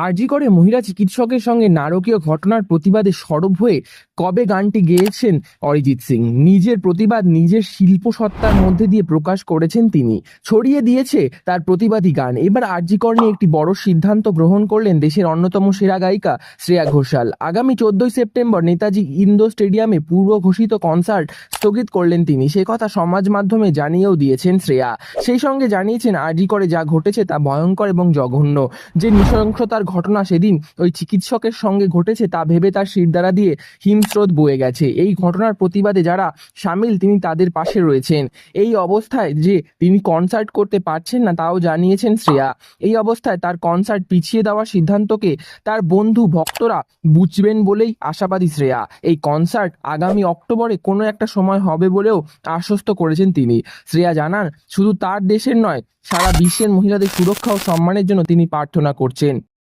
আরজি করে মহিলা চিকিৎসকের সঙ্গে নারকীয় ঘটনার প্রতিবাদে সরব হয়ে কবে গানটি গেয়েছেন অরিজিৎ সিং। নিজের প্রতিবাদ নিজের শিল্পসত্তার মধ্যে দিয়ে প্রকাশ করেছেন তিনি, ছড়িয়ে দিয়েছে তার প্রতিবাদী গান। এবার আরজি কর নিয়ে একটি বড় সিদ্ধান্ত গ্রহণ করলেন দেশের অন্যতম সেরা গায়িকা শ্রেয়া ঘোষাল। আগামী 14ই সেপ্টেম্বর নেতাজি ইন্ডোর স্টেডিয়ামে পূর্ব ঘোষিত কনসার্ট স্থগিত করলেন তিনি। সে কথা সমাজ মাধ্যমে জানিয়েও দিয়েছেন শ্রেয়া। সেই সঙ্গে জানিয়েছেন আরজি করে যা ঘটেছে তা ভয়ঙ্কর এবং জঘন্য। যে নৃশংসতার ঘটনা সেদিন ওই চিকিৎসকের সঙ্গে ঘটেছে তা ভেবে তার শিরদাঁড়া দিয়ে হিমস্রোত বয়ে গেছে। এই ঘটনার প্রতিবাদে যারা সামিল তিনি তাদের পাশে রয়েছেন। এই অবস্থায় যে তিনি কনসার্ট করতে পারছেন না তাও জানিয়েছেন শ্রেয়া। এই অবস্থায় তার কনসার্ট পিছিয়ে দেওয়ার সিদ্ধান্তকে তার বন্ধু ভক্তরা বুঝবেন বলেই আশাবাদী শ্রেয়া। এই কনসার্ট আগামী অক্টোবরে কোনো একটা সময় হবে বলেও আশ্বস্ত করেছেন তিনি। শ্রেয়া জানান, শুধু তার দেশের নয়, সারা বিশ্বের মহিলাদের সুরক্ষা ও সম্মানের জন্য তিনি প্রার্থনা করছেন।